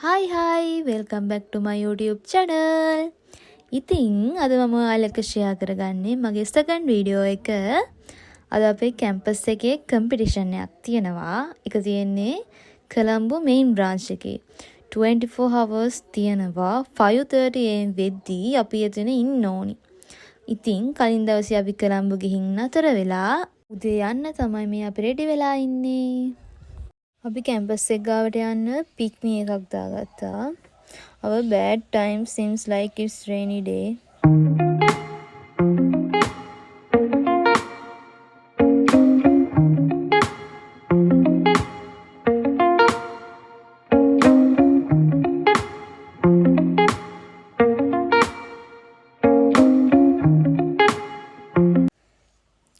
Hi, welcome back to my YouTube channel. ඉතින් අද මම ඔයාලට ෂෙයා කරගන්නේ මගේ second video එක. අද අපේ campus එකේ competition එකක් තියෙනවා. ඒක තියෙන්නේ කොළඹ main branch එකේ. 24 hours තියෙනවා 5:30 am වෙද්දී අපි එතන ඉන්න ඕනි. ඉතින් කලින් දවසේ අපි කොළඹ ගිහින් නතර වෙලා උදේ යන්න තමයි මේ අපි ready වෙලා ඉන්නේ. අපි කැම්පස් එක ගාවට යන්න පික්නි එකක් දාගත්තා. Our bad time seems like it's rainy day.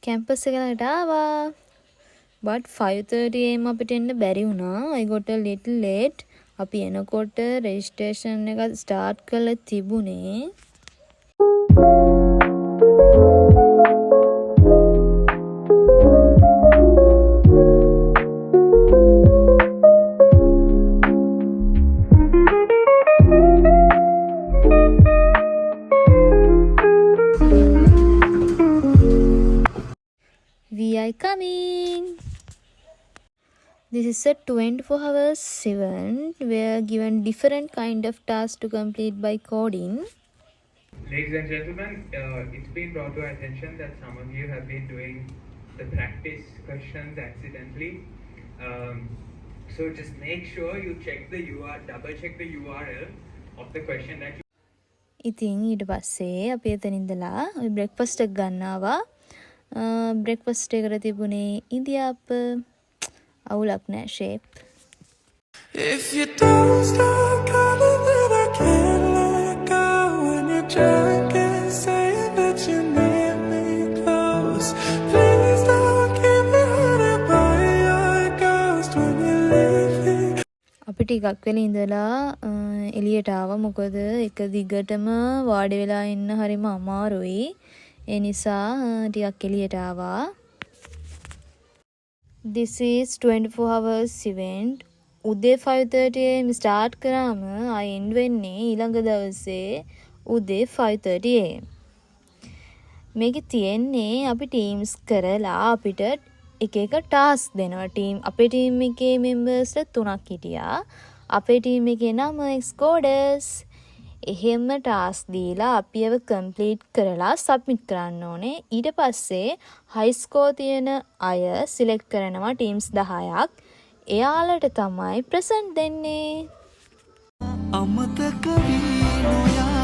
Campus එකට ආවා. But 5:30 am අපිට එන්න බැරි වුණා. I got a little late. අපි එනකොට registration එක start කරලා තිබුණේ. VI coming. This is a 24 hours event. We are given different kind of tasks to complete by coding. Ladies and gentlemen, it's been brought to our attention that some of you have been doing the practice questions accidentally. So just make sure you check the URL, double check the URL of the question that you. ඉතින් ඊට පස්සේ අපි එතන ඉඳලා breakfast එක ගන්නවා. breakfast එකට තිබුණේ ඉන්දියාප්ප අවුලක් නෑ shape. If you don't stop calling, then I can't let go. When you're drunk and saying that you need me close, please don't keep me haunted by your ghost when you're leaving. අපි ටිකක් වෙලා ඉඳලා එළියට ආවා. මොකද එක දිගටම වාඩි වෙලා ඉන්න හරිම අමාරුයි. ඒ නිසා ටිකක් එළියට ආවා. This is 24 hours event. උදේ 5:30 am start කරාම ආයෙ end වෙන්නේ ඊළඟ දවසේ උදේ 5:30 am. මේකේ තියෙන්නේ අපි teams කරලා අපිට එක එක task දෙනවා. අපේ team එකේ members 3ක් හිටියා. අපේ team එකේ නම ex-coders. එහෙම ටාස්ක් දීලා අපි ඒව කම්ප්ලීට් කරලා සබ්මිට් කරන්න ඕනේ. ඊට පස්සේ හයි ස්කෝර් තියෙන අය සිලෙක්ට් කරනවා ටීම්ස් 10ක්. එයාලට තමයි ප්‍රසන්ට් දෙන්නේ. අමතක වී නොයා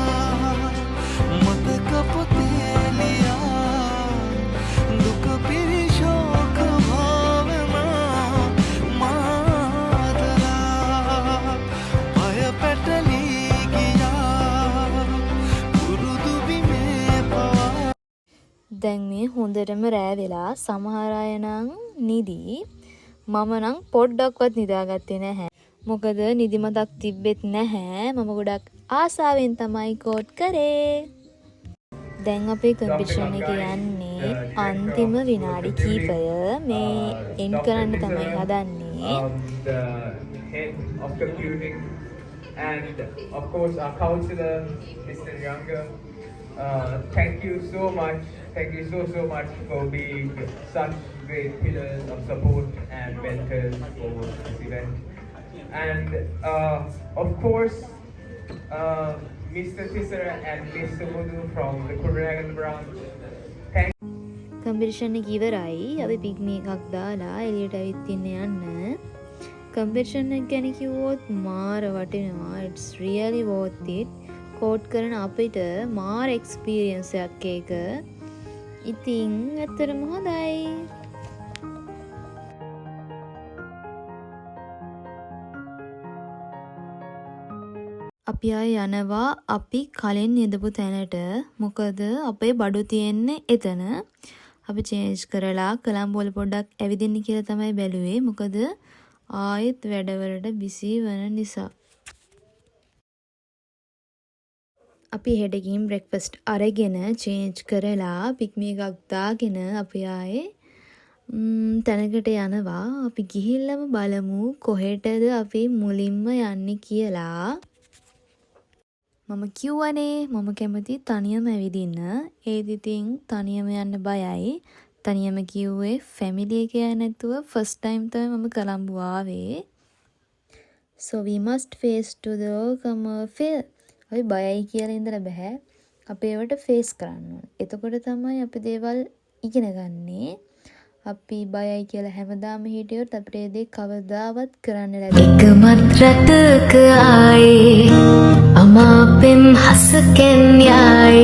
මතක පොතේ ලියා දුක පිරි ශෝක භාවනා මාදලා අය පැටලී දැන් මේ හොඳටම රෑ වෙලා සමහර අය නම් නිදි. මම නම් පොඩ්ඩක්වත් නිදාගත්තේ නැහැ. මොකද නිදිමතක් තිබ්බෙත් නැහැ. මම ගොඩක් ආසාවෙන් තමයි කෝඩ් කරේ. දැන් අපේ කම්පිටිෂන් එක යන්නේ අන්තිම විනාඩි කීපය. මේ එන්ඩ් කරන්න තමයි හදන්නේ. The head of computing and of course our counselor, Mr. Younger. Thank you so much. Thank you so much for being such great pillars of support and mentors for this event. And of course, Mr. Tisera and Ms. Sumudu from the Kurragan branch. Thank competition එක ඉවරයි. අපි පික්නි එකක් දාලා එළියට ඇවිත් ඉන්න යන්න. Competition එක ගැන කිව්වොත් මාර වටිනවා. It's really worth it. Code කරන අපිට මාර එක්ස්පීරියන්ස් එකක් ඒක. ඉතින් ඇත්තටම හොඳයි. අපි ආය යනවා අපි කලින් යදපු තැනට. මොකද අපේ බඩු තියෙන්නේ එතන. අපි චේන්ජ් කරලා කොළඹ වල පොඩ්ඩක් ඇවිදින්න කියලා තමයි බැලුවේ. මොකද ආයෙත් වැඩවලට බිසි වෙන නිසා. අපි හෙට ගිහින් බ්‍රෙක්ෆාස්ට් අරගෙන චේන්ජ් කරලා පික්නි එකක් දාගෙන අපි ආයේ තැනකට යනවා. අපි ගිහිල්ලම බලමු කොහෙටද අපි මුලින්ම යන්නේ කියලා. මම කිව්වනේ මම කැමති තනියම ඇවිදින්න. ඒත් ඉතින් තනියම යන්න බයයි. තනියම කිව්වේ ෆැමිලි එක නැතුව ෆස්ට් ටයිම් තමයි මම කොළඹ ආවේ. So we must face to the fear. අපි බයයි කියලා ඉඳලා බෑ. අපි ඒවට ෆේස් කරන්න ඕන. එතකොට තමයි අපි දේවල් ඉගෙන ගන්නේ. අපි බයයි කියලා හැමදාම හිටියොත් අපිට ඒ දේ කවදාවත් කරන්න ලැබෙන්නේ නැහැ. එකමත් රටක ආයේ අමාපෙම් හසකෙන් යයි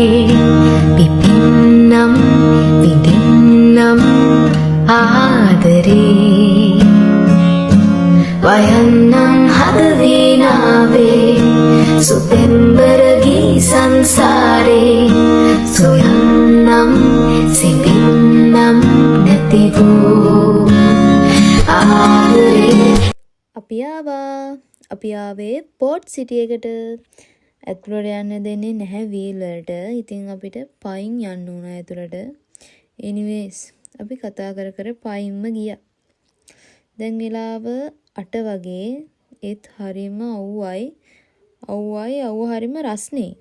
පිපින්නම් විඳින්නම් ආදරේ වයන්නම් හදවිනාවේ සුපෙම්බරගී සංසාරේ සොයන්නම් සිපින්නම් නැතිවූ ආදරේ. අපි ආවේ පෝට් සිටි එකට. ඇතුළට යන්න දෙන්නේ නැහැ වීල් වලට. ඉතින් අපිට පයින් යන්න ඕන ඇතුළට. anyways අපි කතා කර පයින්ම ගියා. දැන් වෙලාව 8 වගේ. ඒත් හරිම අවුව හරිම රස්නේ.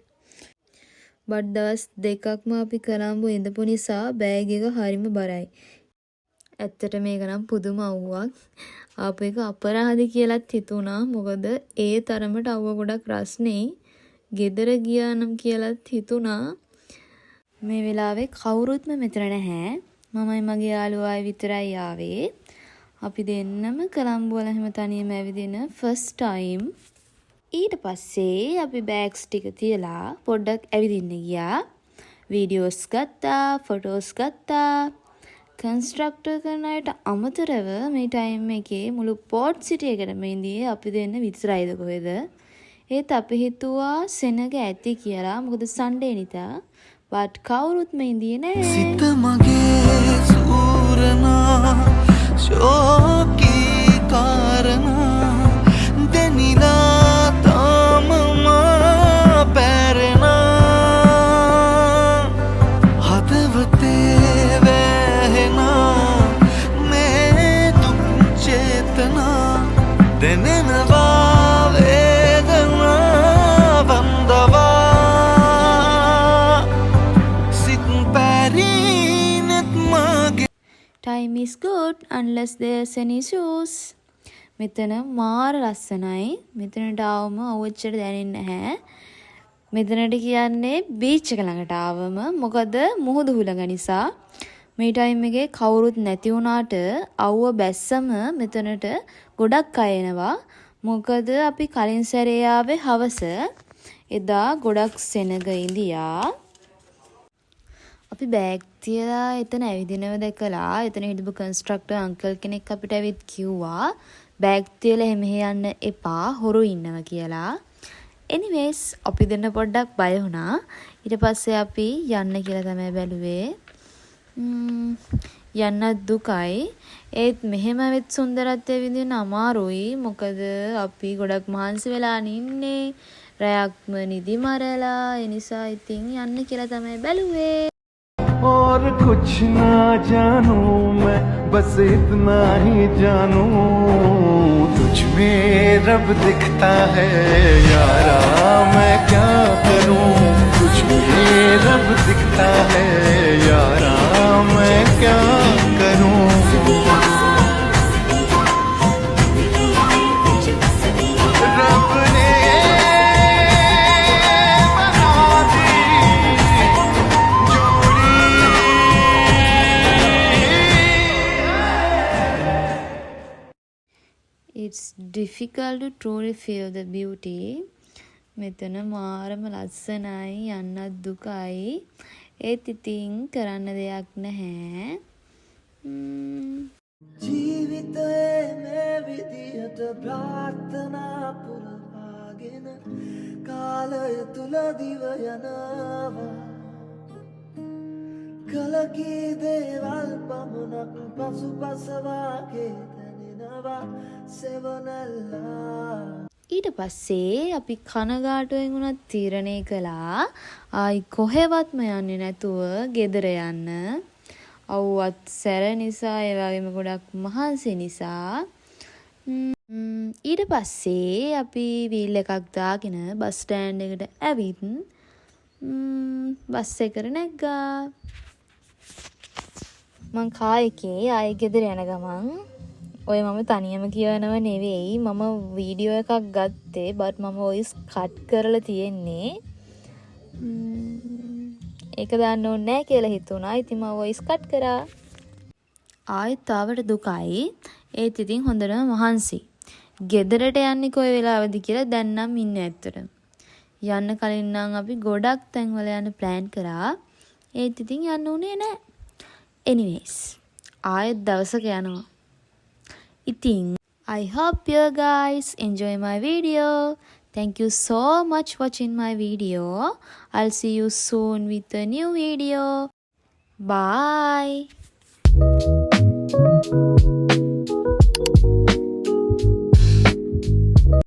බත් දවස් දෙකක්ම අපි කොළඹ ඉඳපු නිසා බෑග් එක හරිම බරයි. ඇත්තට මේක නම් පුදුම අවුවක්. ආපු එක අපරාධි කියලාත් හිතුණා. මොකද ඒ තරමට අවුව ගොඩක් රස්නේ. ගෙදර ගියා නම් කියලාත් හිතුණා. මේ වෙලාවේ කවුරුත්ම මෙතන නැහැ. මමයි මගේ යාළුවායි විතරයි ආවේ. අපි දෙන්නම කොළඹ වල හැම තනියම ඇවිදින ෆස්ට් ටයිම්. ඊට පස්සේ අපි බෑග්ස් ටික තියලා පොඩ්ඩක් ඇවිදින්න ගියා. වීඩියෝස් ගත්තා, ෆොටෝස් ගත්තා. කන්ස්ට්‍රක්ටර් කරන අයට අමතරව මේ ටයිම් එකේ මුළු පෝට් සිටි එකටම ඉඳියේ අපි දෙන්න විතරයිද කොහෙද? ඒත් අපි හිතුවා සෙනග ඇති කියලා. මොකද සන්ඩේ නිතා. බට් කවුරුත්ම ඉඳියේ නැහැ. සිත මගේ සූරනා ශෝකී කාරණා දෙනිලා තාම පැරෙනා හදවතේ වැහෙනා මේ දුක් චේතනා දැනෙනවා වේදනා වන්දවා සිත් පැරිනෙත් මගේ. Time is good unless there's any issues. මෙතන මාර ලස්සනයි. මෙතනට ආවම අවුච්චට දැනෙන්නේ නැහැ. මෙතනට කියන්නේ බීච් එක ළඟට ආවම. මොකද මුහුදු හුලඟ නිසා. මේ ටයිම් එකේ කවුරුත් නැති වුණාට අවුව බැස්සම මෙතනට ගොඩක් අය එනවා. මොකද අපි කලින් සැරේ ආවේ හවස. එදා ගොඩක් සෙනග ඉඳියා. අපි බෑග් තියලා එතන ඇවිදිනව දැකලා එතන හිටපු කන්ස්ට්‍රක්ටර් අංකල් කෙනෙක් අපිට ඇවිත් කිව්වා බෑග් තියලා එහෙම යන්න එපා හොරු ඉන්නවා කියලා. anyways අපි දෙන්න පොඩ්ඩක් බය වුණා. ඊට පස්සේ අපි යන්න කියලා තමයි බැලුවේ. යන්නත් දුකයි. ඒත් මෙහෙම වෙත් සුන්දරත්වය විඳින්න අමාරුයි. මොකද අපි ගොඩක් මහන්සි වෙලා ඉන්නේ. රැයක්ම නිදි මරලා. ඒ නිසා ඉතින් යන්න කියලා තමයි බැලුවේ. और कुछ ना जानूं मैं बस इतना ही जानूं तुझ में रब दिखता है यारा मैं क्या करूं तुझ में रब दिखता है यारा मैं क्या करूं रब ने It's difficult to truly feel the beauty. මෙතන මාරම ලස්සනයි යන්නත් දුකයි. ඒත් ඉතින් කරන්න දෙයක් නැහැ. ජීවිතයේ මේ විදියට ප්‍රාර්ථනා පුරවාගෙන කාලය තුල දිව යනවා. කලකී දේවල් පමණක් පසුපසවාගේ ඊට පස්සේ අපි කනගාටුවෙන් වුණත් තීරණය කළා ආයි කොහෙවත්ම යන්නේ නැතුව ගෙදර යන්න. අවුවත් සැර නිසා ඒ වගේම ගොඩක් මහන්සි නිසා ඊට පස්සේ අපි වීල් එකක් දාගෙන බස් ස්ටෑන්ඩ් එකට ඇවිත් බස් එකට නැග්ගා. මං කා එකේ ආයෙ ගෙදර යන ගමන් ඔය මම තනියම කියනව නෙවෙයි මම වීඩියෝ එකක් ගත්තේ බට් මම වොයිස් කට් කරලා තියෙන්නේ. ඒක දාන්න ඕනේ නැහැ කියලා හිතුණා. ඉතින් මම වොයිස් කට් කරා. ආයෙත් ආවට දුකයි. ඒත් ඉතින් හොඳටම මහන්සි. ගෙදරට යන්නේ කොයි වෙලාවද කියලා දැන් නම් ඉන්නේ ඇත්තට. යන්න කලින් නම් අපි ගොඩක් තැන්වල යන්න ප්ලෑන් කරා. ඒත් ඉතින් යන්න උනේ නැහැ. Anyways, ආයෙත් දවසක යනවා. ඉතින් I hope you guys enjoy my video. Thank you so much watching my video. I'll see you soon with a new video. Bye.